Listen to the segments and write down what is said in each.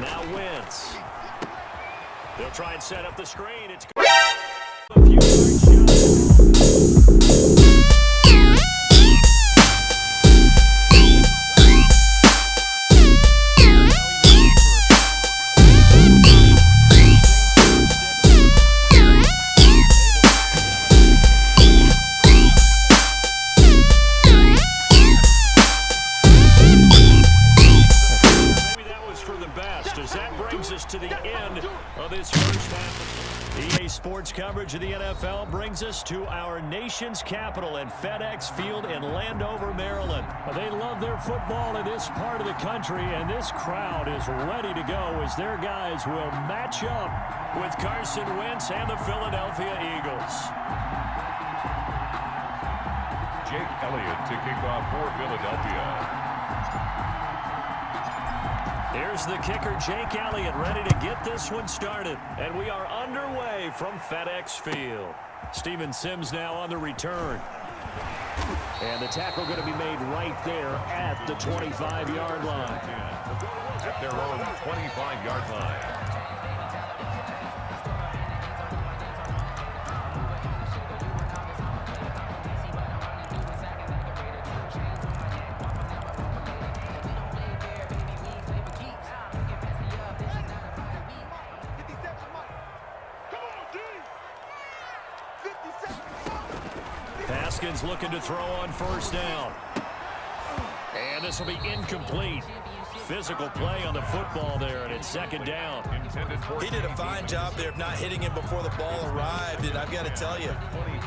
Now Wentz. They'll try and set up the screen. It's to the end of this first half. EA Sports coverage of the NFL brings us to our nation's capital in FedEx Field in Landover, Maryland. They love their football in this part of the country, and this crowd is ready to go as their guys will match up with Carson Wentz and the Philadelphia Eagles. Jake Elliott to kick off for Philadelphia. Here's the kicker, Jake Elliott, ready to get this one started. And we are underway from FedEx Field. Steven Sims now on the return. And the tackle going to be made right there at the 25-yard line. At their own 25-yard line. Haskins looking to throw on first down. And this will be incomplete. Physical play on the football there, and it's second down. He did a fine job there of not hitting him before the ball arrived, and I've got to tell you,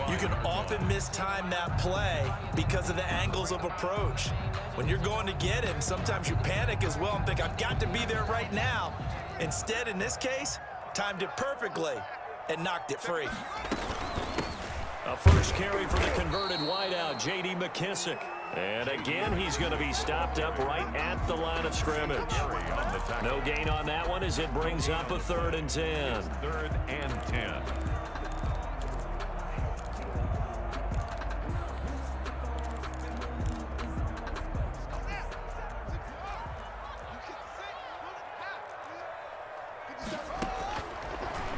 you can often mistime that play because of the angles of approach. When you're going to get him, sometimes you panic as well and think, I've got to be there right now. Instead, in this case, timed it perfectly and knocked it free. A first carry for the converted wideout, J.D. McKissick. And again, he's going to be stopped up right at the line of scrimmage. No gain on that one as it brings up a 3rd and 10. 3rd and 10.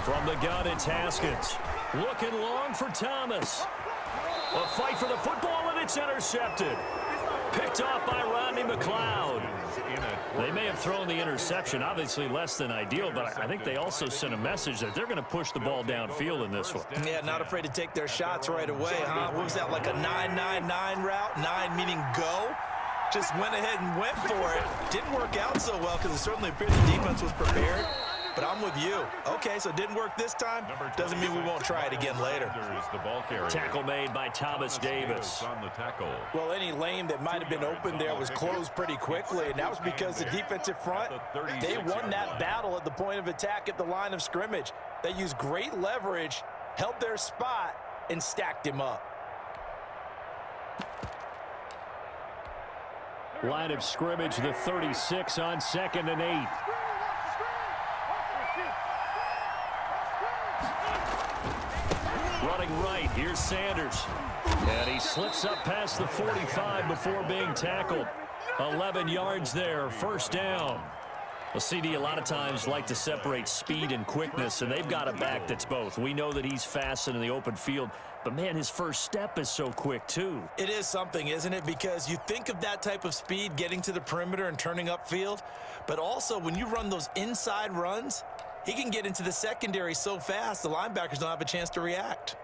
From the gun, it's Haskins. Looking long for Thomas. A fight for the football, and it's intercepted. Picked off by Rodney McLeod. They may have thrown the interception, obviously less than ideal, but I think they also sent a message that they're going to push the ball downfield in this one. Yeah, not afraid to take their shots right away, huh? What was that, like a 9-9-9 route? 9 meaning go? Just went ahead and went for it. Didn't work out so well because it certainly appeared the defense was prepared. But I'm with you. Okay, so it didn't work this time. Doesn't mean we won't try it again later. The ball carrier. Tackle made by Thomas Davis. On the tackle. Well, any lane that might have been open there was closed pretty quickly, and that was because the defensive front, they won that battle at the point of attack at the line of scrimmage. They used great leverage, held their spot, and stacked him up. Line of scrimmage, the 36 on 2nd and 8. Running right, here's Sanders. And he slips up past the 45 before being tackled. 11 yards there, first down. Well, CD a lot of times like to separate speed and quickness, and they've got a back that's both. We know that he's fast in the open field, but, man, his first step is so quick, too. It is something, isn't it? Because you think of that type of speed getting to the perimeter and turning upfield, but also when you run those inside runs, he can get into the secondary so fast the linebackers don't have a chance to react.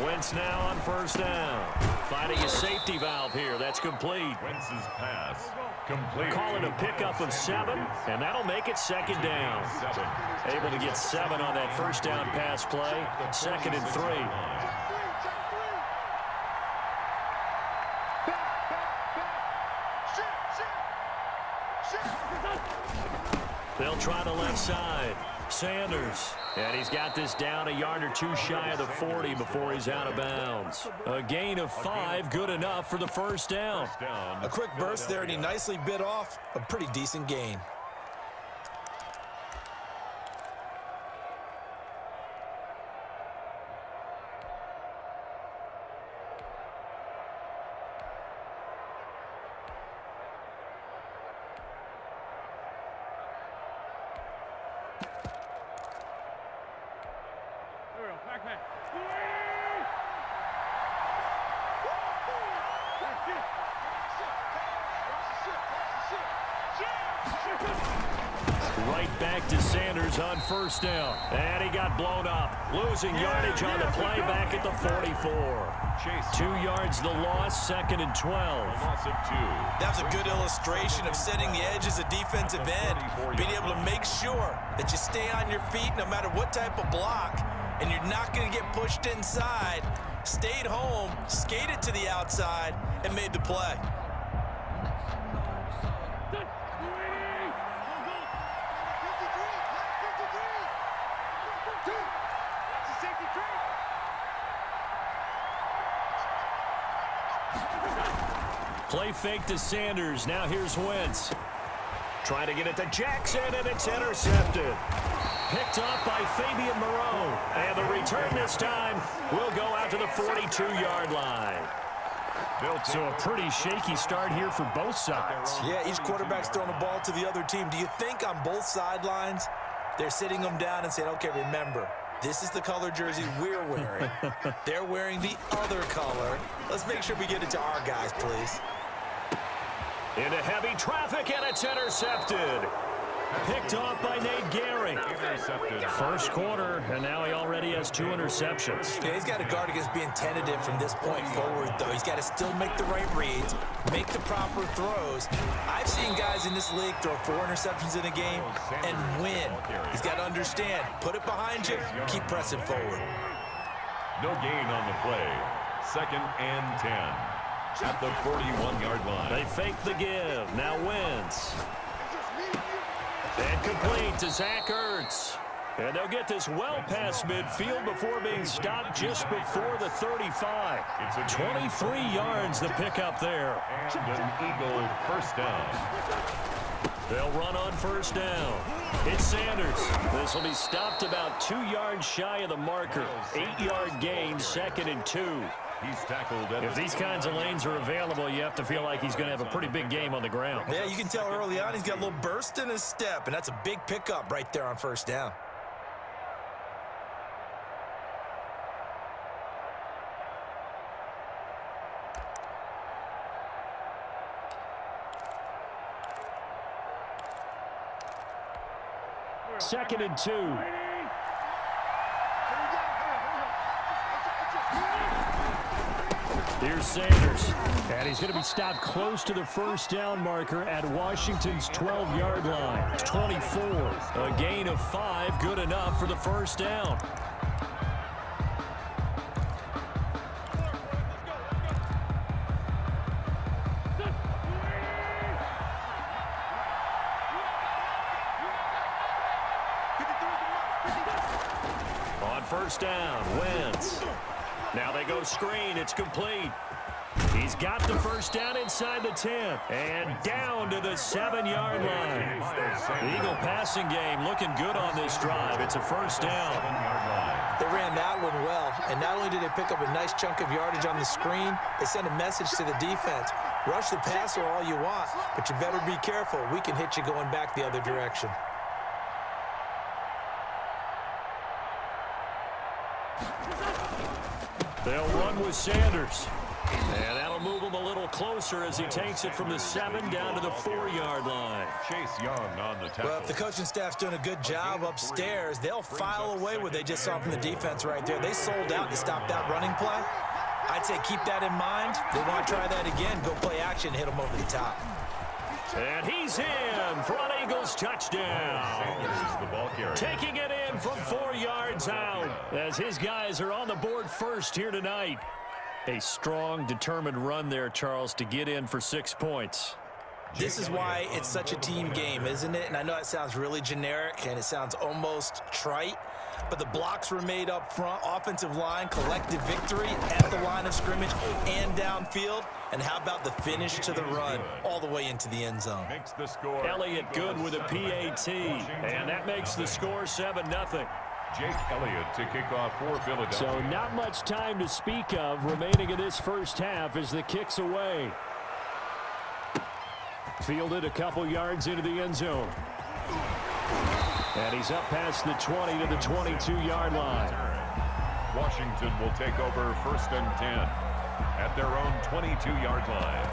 Wentz now on first down. Finding a safety valve here. That's complete. Wentz's pass complete. Call it a pickup of 7, and that'll make it second down. Able to get 7 on that first down pass play. 2nd and 3. They'll try the left side. Sanders. And he's got this down a yard or 2 shy of the 40 before he's out of bounds. A gain of 5, good enough for the first down. A quick burst there, and he nicely bit off a pretty decent gain. back to Sanders on first down. And he got blown up. Losing yardage on the play back at the 44. 2 yards the loss, 2nd and 12. Loss of 2. That's a good illustration of setting the edge as a defensive end. Being able to make sure that you stay on your feet no matter what type of block. And you're not going to get pushed inside. Stayed home, skated to the outside, and made the play. Play fake to Sanders. Now here's Wentz. Trying to get it to Jackson, and it's intercepted. Picked off by Fabian Moreau. And the return this time will go out to the 42-yard line. So a pretty shaky start here for both sides. Yeah, each quarterback's throwing the ball to the other team. Do you think on both sidelines they're sitting them down and saying, okay, remember, this is the color jersey we're wearing. They're wearing the other color. Let's make sure we get it to our guys, please. Into heavy traffic, and it's intercepted. Picked off by Nate Gehring. First quarter, and now he already has 2 interceptions. Yeah, he's got to guard against being tentative from this point forward, though. He's got to still make the right reads, make the proper throws. I've seen guys in this league throw 4 interceptions in a game and win. He's got to understand, put it behind you, keep pressing forward. No gain on the play. 2nd and 10. At the 41-yard line. They fake the give. Now Wentz. And complete to Zach Ertz. And they'll get this well past midfield before being stopped just before the 35. 23 yards the pickup there. And an Eagle first down. They'll run on first down. It's Sanders. This will be stopped about 2 yards shy of the marker. 8-yard gain, 2nd and 2. He's tackled. If these kinds of lanes are available, you have to feel like he's going to have a pretty big game on the ground. Yeah, you can tell early on he's got a little burst in his step, and that's a big pickup right there on first down. Second and 2. Here's Sanders, and he's going to be stopped close to the first down marker at Washington's 12-yard line. 24, a gain of 5, good enough for the first down. On first down, Wentz. Now they go screen. It's complete. He's got the first down inside the 10. And down to the 7-yard line. The Eagle passing game looking good on this drive. It's a first down. They ran that one well. And not only did they pick up a nice chunk of yardage on the screen, they sent a message to the defense. Rush the passer all you want, but you better be careful. We can hit you going back the other direction. They'll run with Sanders. And that'll move him a little closer as he takes it from the 7 down to the 4-yard line. Chase Young on the tackle. Well, if the coaching staff's doing a good job upstairs, they'll file away what they just saw from the defense right there. They sold out to stop that running play. I'd say keep that in mind. They want to try that again. Go play action, hit them over the top. And he's in for an Eagles touchdown. The ball carrier. Taking it in from 4 yards out as his guys are on the board first here tonight. A strong, determined run there, Charles, to get in for 6 points. This is why it's such a team game, isn't it? And I know it sounds really generic and it sounds almost trite, but the blocks were made up front, offensive line, collective victory at the line of scrimmage and downfield. And how about the finish to the run all the way into the end zone? Makes the score. Elliott good with a PAT, and that makes the score 7-0. Jake Elliott to kick off for Philadelphia. So not much time to speak of remaining in this first half as the kick's away. Fielded a couple yards into the end zone. And he's up past the 20 to the 22-yard line. Washington will take over 1st and 10 at their own 22-yard line.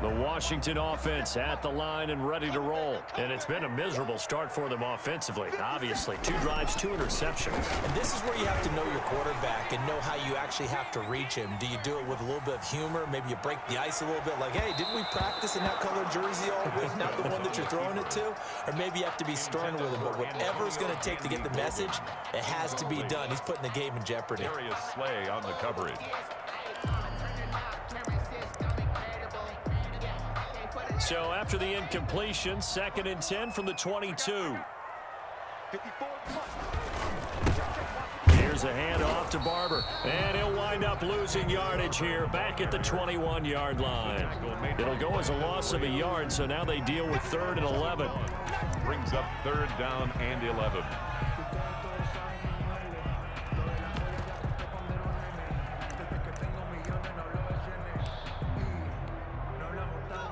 The Washington offense at the line and ready to roll. And it's been a miserable start for them offensively. Obviously, 2 drives, 2 interceptions. And this is where you have to know your quarterback and know how you actually have to reach him. Do you do it with a little bit of humor? Maybe you break the ice a little bit like, hey, didn't we practice in that color jersey all week, not the one that you're throwing it to? Or maybe you have to be stern with him. But whatever it's going to take to get the message, it has to be done. He's putting the game in jeopardy. Darius Slay on the coverage. So after the incompletion, 2nd and 10 from the 22. Here's a handoff to Barber. And he'll wind up losing yardage here back at the 21-yard line. It'll go as a loss of a yard, so now they deal with 3rd and 11. Brings up 3rd down and 11.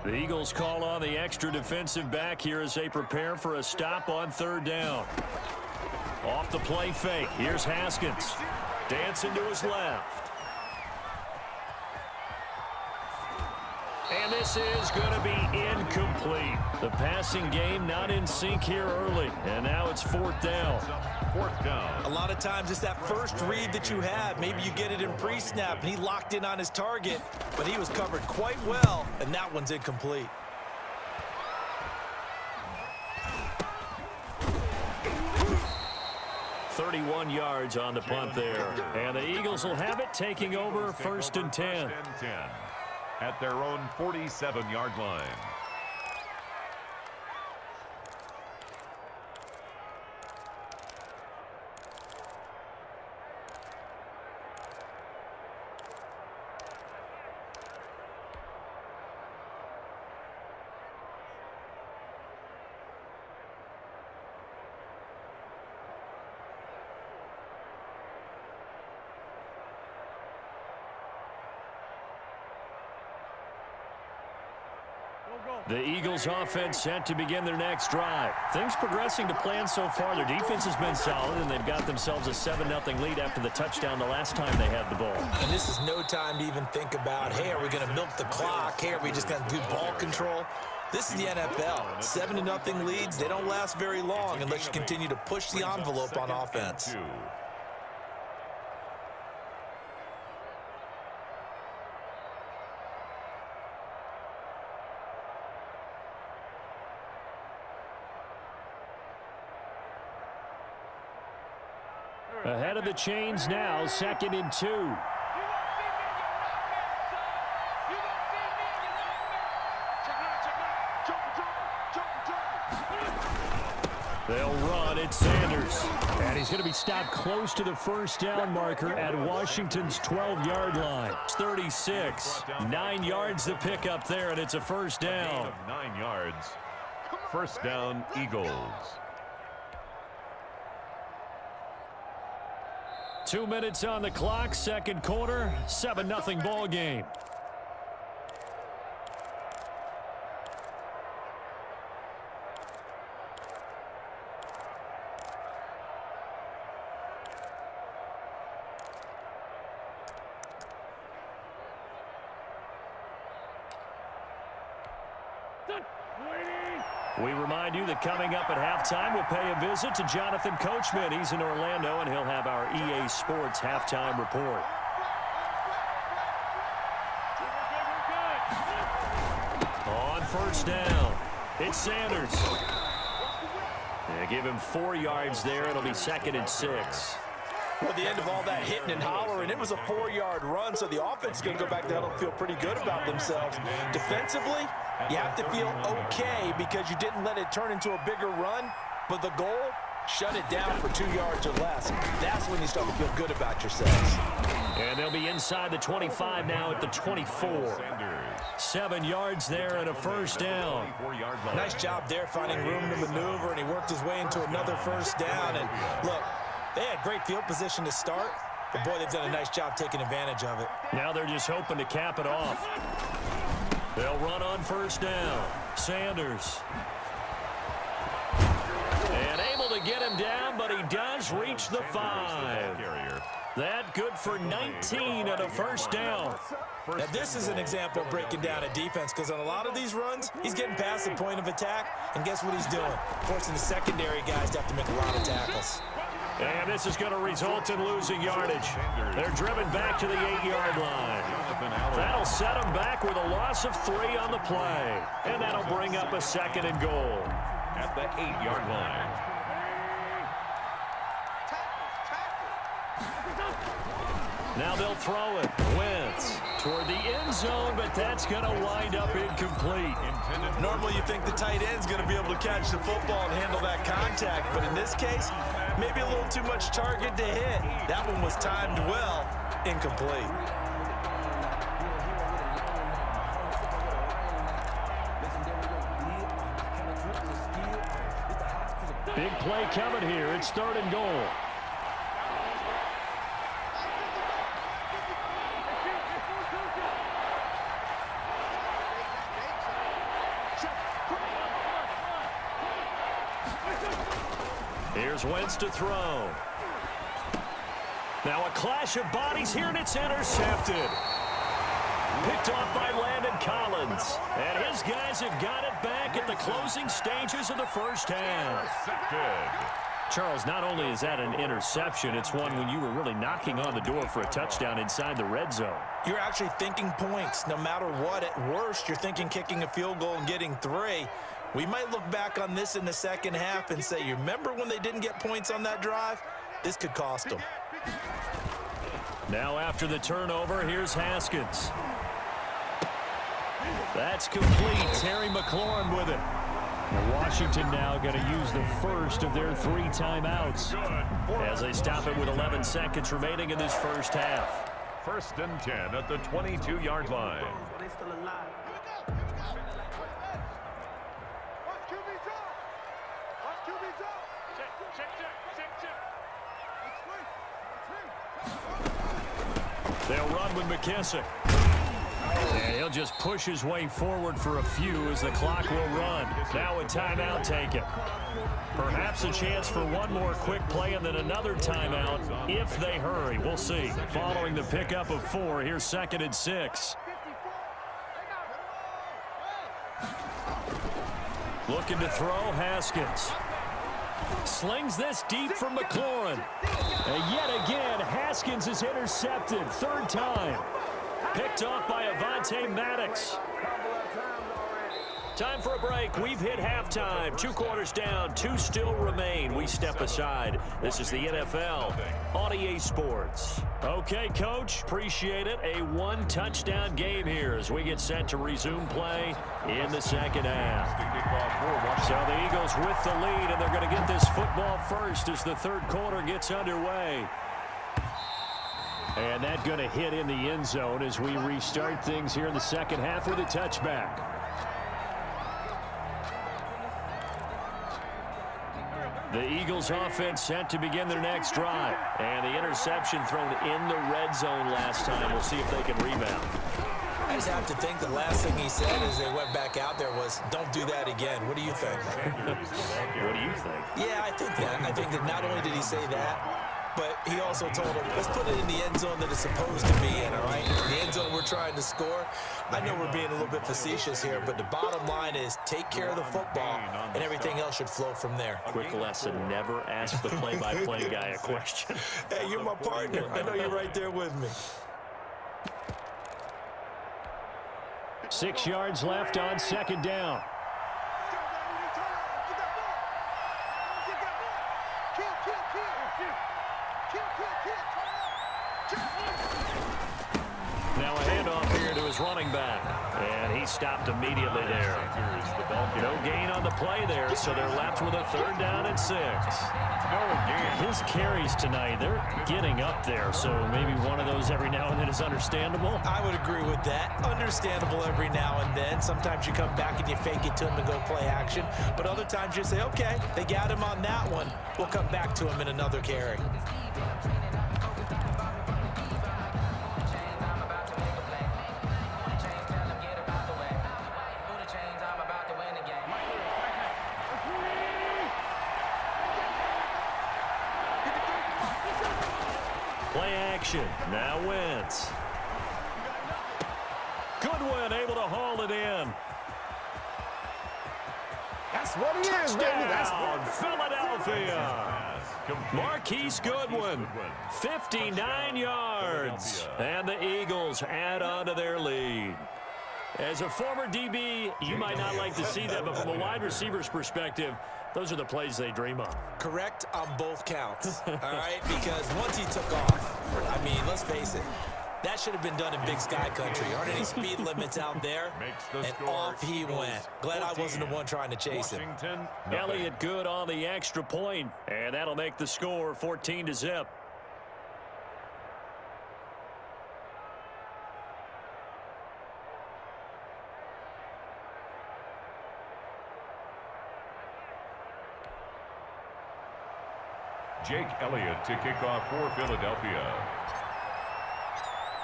The Eagles call on the extra defensive back here as they prepare for a stop on 3rd down. Off the play fake. Here's Haskins. Dancing to his left. And this is going to be incomplete. The passing game not in sync here early. And now it's 4th down. 4th down. A lot of times it's that first read that you have. Maybe you get it in pre-snap, and he locked in on his target, but he was covered quite well, and that one's incomplete. .31 yards on the punt there. And the Eagles will have it, taking over 1st and 10. At their own 47-yard line. The Eagles offense set to begin their next drive. Things progressing to plan so far. Their defense has been solid, and they've got themselves a 7-0 lead after the touchdown the last time they had the ball. And this is no time to even think about, hey, are we going to milk the clock? Hey, are we just going to do ball control? This is the NFL. 7-0 leads, they don't last very long unless you continue to push the envelope on offense. Ahead of the chains now, 2nd and 2. They'll run at Sanders. And he's going to be stopped close to the 1st down marker at Washington's 12-yard line. It's 36. 9 yards to pick up there, and it's a 1st down. 9 yards. 1st down, Eagles. 2 minutes on the clock, 2nd quarter, 7-0 ball game. We remind you that coming up at halftime, we'll pay a visit to Jonathan Coachman. He's in Orlando, and he'll have our EA Sports halftime report. On 1st down, it's Sanders. They give him 4 yards there. It'll be 2nd and 6. Well, the end of all that hitting and hollering, it was a 4-yard run, so the offense is going to go back there and feel pretty good about themselves. Defensively, you have to feel okay because you didn't let it turn into a bigger run, but the goal, shut it down for 2 yards or less. That's when you start to feel good about yourselves. And they'll be inside the 25 now at the 24. 7 yards there and a 1st down. Nice job there finding room to maneuver, and he worked his way into another 1st down. And look, they had great field position to start, but boy, they've done a nice job taking advantage of it. Now they're just hoping to cap it off. They'll run on 1st down. Sanders. And able to get him down, but he does reach the 5. That good for 19 and a first down. Now, this is an example of breaking down a defense, because on a lot of these runs, he's getting past the point of attack, and guess what he's doing? Forcing the secondary guys to have to make a lot of tackles. And this is going to result in losing yardage. They're driven back to the 8-yard line. That'll set them back with a loss of 3 on the play. And that'll bring up a 2nd and goal. At the 8-yard line. Now they'll throw it. Wentz toward the end zone, but that's going to wind up incomplete. Normally you think the tight end's going to be able to catch the football and handle that contact, but in this case, maybe a little too much target to hit. That one was timed well, incomplete. Big play coming here. It's 3rd and goal. Here's Wentz to throw. Now a clash of bodies here, and it's intercepted. Picked off by Landon Collins. And his guys have got it back at the closing stages of the first half. Charles, not only is that an interception, it's one when you were really knocking on the door for a touchdown inside the red zone. You're actually thinking points. No matter what, at worst, you're thinking kicking a field goal and getting 3. We might look back on this in the second half and say, you remember when they didn't get points on that drive? This could cost them. Now after the turnover, here's Haskins. That's complete. Terry McLaurin with it. Washington now going to use the first of their 3 timeouts as they stop it with 11 seconds remaining in this first half. 1st and 10 at the 22-yard line. They'll run with McKissick. And he'll just push his way forward for a few as the clock will run. Now a timeout taken. Perhaps a chance for one more quick play and then another timeout if they hurry. We'll see. Following the pickup of 4, here's 2nd and 6. Looking to throw, Haskins. Slings this deep from McLaurin. And yet again, Haskins is intercepted. 3rd time. Picked off by Avonte Maddox. Time for a break. We've hit halftime. 2 quarters down. 2 still remain. We step aside. This is the NFL on EA Sports. Okay, Coach. Appreciate it. A 1-touchdown game here as we get set to resume play in the second half. So the Eagles with the lead, and they're going to get this football first as the 3rd quarter gets underway. And that going to hit in the end zone as we restart things here in the second half with a touchback. The Eagles offense set to begin their next drive. And the interception thrown in the red zone last time. We'll see if they can rebound. I just have to think the last thing he said as they went back out there was, don't do that again. What do you think? What do you think? Yeah, I think that. I think that not only did he say that, but he also told him, let's put it in the end zone that it's supposed to be in, all right? The end zone we're trying to score. I know we're being a little bit facetious here, but the bottom line is take care of the football, and everything else should flow from there. Quick lesson, never ask the play-by-play guy a question. Hey, you're my partner. I know you're right there with me. 6 yards left on 2nd down. Now a handoff here to his running back. And he stopped immediately there. No gain on the play there, so they're left with a 3rd down and 6. His carries tonight, they're getting up there, so maybe one of those every now and then is understandable. I would agree with that. Understandable every now and then. Sometimes you come back and you fake it to him and go play action. But other times you say, okay, they got him on that one. We'll come back to him in another carry. Play action. Now Wentz. Goodwin able to haul it in. That's what it is, baby. That's Touchdown, Philadelphia. Marquise Goodwin, 59 yards. And the Eagles add on to their lead. As a former DB, you might not like to see that, but from a wide receiver's perspective, those are the plays they dream of. Correct on both counts, all right? Because once he took off, I mean, let's face it, that should have been done in Big Sky Country. Aren't any speed limits out there? And off he went. Glad I wasn't the one trying to chase him. Elliott good on the extra point, and that'll make the score 14-0. Jake Elliott to kick off for Philadelphia.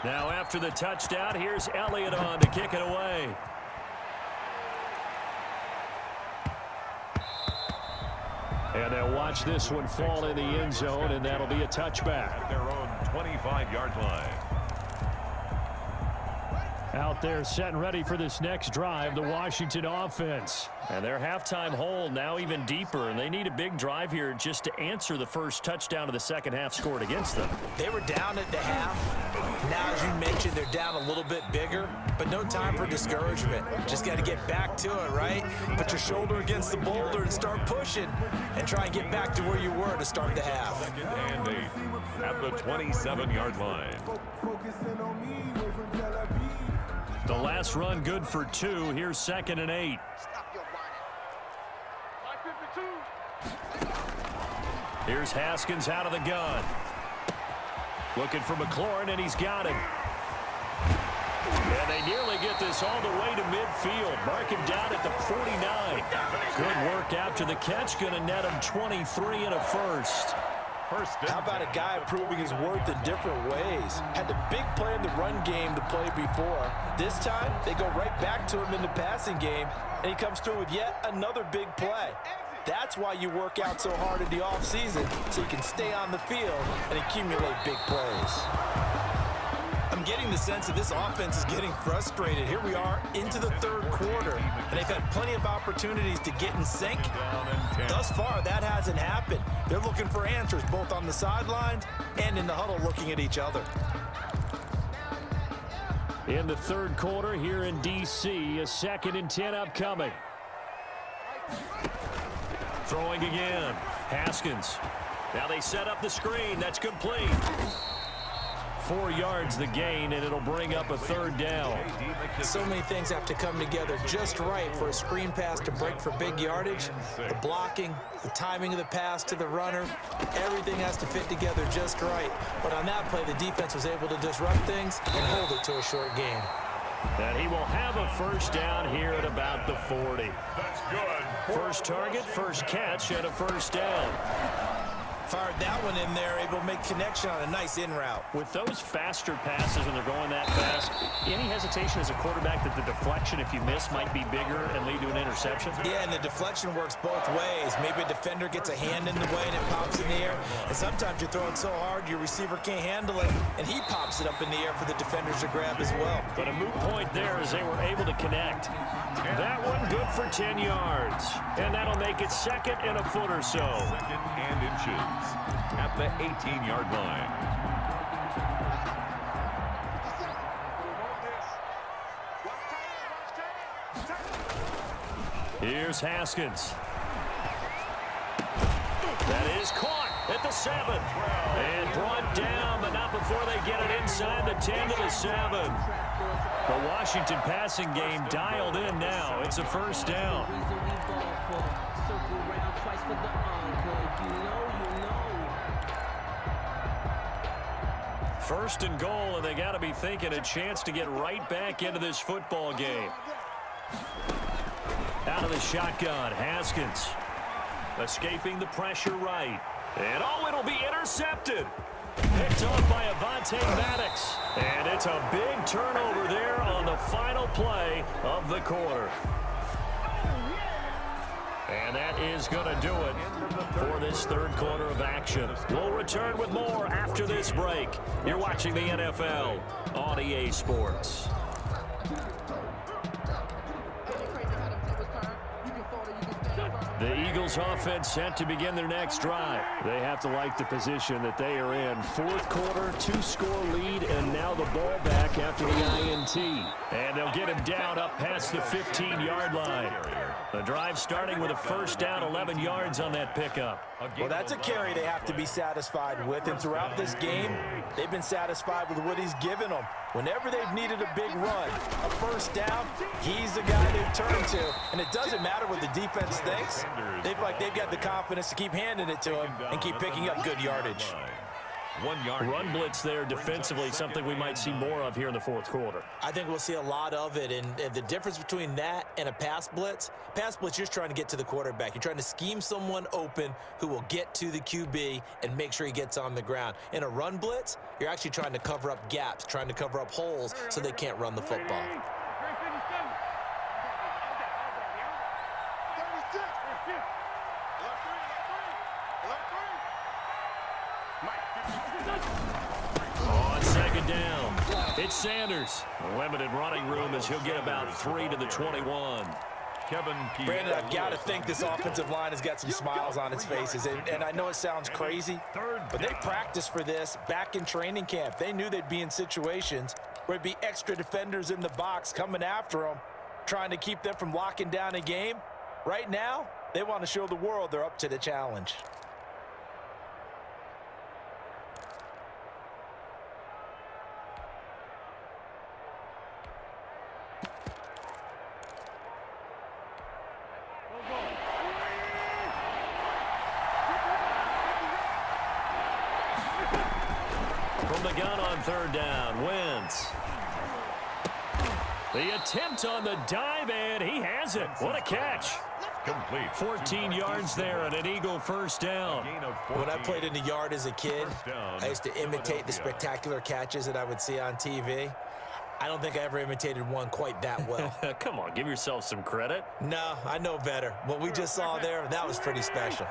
Now after the touchdown, here's Elliott on to kick it away. And they'll watch this one fall in the end zone, and that'll be a touchback. At their own 25-yard line. Out there set and ready for this next drive, the Washington offense. And their halftime hole now even deeper, and they need a big drive here just to answer the first touchdown of the second half scored against them. They were down at the half. Now, as you mentioned, they're down a little bit bigger, but no time for discouragement. Just got to get back to it, right? Put your shoulder against the boulder and start pushing and try and get back to where you were to start the half. Second and 8 at the 27-yard line. The last run good for 2. Here's 2nd and 8. Here's Haskins out of the gun. Looking for McLaurin, and he's got him. And they nearly get this all the way to midfield. Mark him down at the 49. Good work after the catch. Going to net him 23 and a first. How about a guy proving his worth in different ways? Had the big play in the run game to play before. This time, they go right back to him in the passing game, and he comes through with yet another big play. That's why you work out so hard in the offseason, so you can stay on the field and accumulate big plays. I'm getting the sense that this offense is getting frustrated. Here we are into the third quarter, and they've had plenty of opportunities to get in sync. Thus far, that hasn't happened. They're looking for answers both on the sidelines and in the huddle looking at each other. In the third quarter here in D.C., a 2nd and 10 upcoming. Throwing again. Haskins. Now they set up the screen. That's complete. 4 yards the gain, and it'll bring up a 3rd down. So many things have to come together just right for a screen pass to break for big yardage. The blocking, the timing of the pass to the runner, everything has to fit together just right. But on that play, the defense was able to disrupt things and hold it to a short gain. And he will have a 1st down here at about the 40. That's good. First target, first catch, and a 1st down. Fired that one in there, able to make connection on a nice in route. With those faster passes when they're going that fast, any hesitation as a quarterback that the deflection, if you miss, might be bigger and lead to an interception? Yeah, and the deflection works both ways. Maybe a defender gets a hand in the way and it pops in the air. And sometimes you're throwing so hard your receiver can't handle it, and he pops it up in the air for the defenders to grab as well. But a moot point there as they were able to connect. That one good for 10 yards. And that'll make it 2nd and a foot or so. 2nd and inches at the 18-yard line. Here's Haskins. That is caught at the 7. And brought down, but not before they get it inside the 10 to the 7. The Washington passing game dialed in now. It's a 1st down. First and goal, and they got to be thinking a chance to get right back into this football game. Out of the shotgun, Haskins. Escaping the pressure right. And oh, it'll be intercepted. Picked off by Avonte Maddox. And it's a big turnover there on the final play of the quarter. And that is is going to do it for this third quarter of action. We'll return with more after this break. You're watching the NFL on EA Sports. The Eagles offense set to begin their next drive. They have to like the position that they are in. Fourth quarter, 2-score lead, and now the ball back after the INT. And they'll get him down up past the 15-yard line. The drive starting with a first down, 11 yards on that pickup. Well, that's a carry they have to be satisfied with, and throughout this game, they've been satisfied with what he's given them. Whenever they've needed a big run, a first down, he's the guy they've turned to. And it doesn't matter what the defense thinks. They feel like they've got the confidence to keep handing it to him and keep picking up good yardage. 1 yard. Run blitz there defensively, something we might see more of here in the fourth quarter. I think we'll see a lot of it, and the difference between that and a pass blitz, you're just trying to get to the quarterback. You're trying to scheme someone open who will get to the QB and make sure he gets on the ground. In a run blitz, you're actually trying to cover up gaps, trying to cover up holes so they can't run the football. On second down, it's Sanders. Limited running room as he'll get about 3 to the 21. Brandon, I've got to think this offensive line has got some smiles on its faces. And I know it sounds crazy, but they practiced for this back in training camp. They knew they'd be in situations where it'd be extra defenders in the box coming after them, trying to keep them from locking down a game. Right now, they want to show the world they're up to the challenge. From the gun on third down, Wentz. The attempt on the dive, and he has it. What a catch. Complete. 14 yards there and an Eagle first down. When I played in the yard as a kid, I used to imitate the spectacular catches that I would see on TV. I don't think I ever imitated one quite that well. Come on, give yourself some credit. No, I know better. What we just saw there, that was pretty special.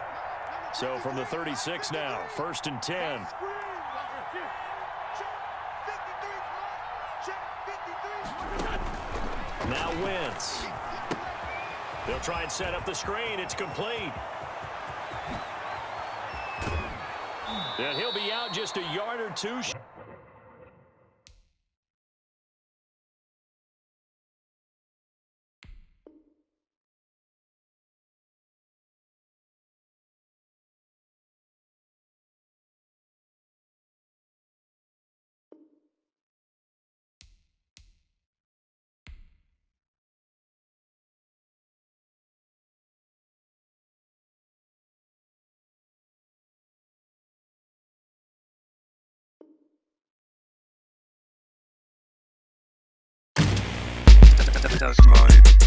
So from the 36 now, first and 10. Now Wentz. They'll try and set up the screen. It's complete. And he'll be out just a yard or two. That's right.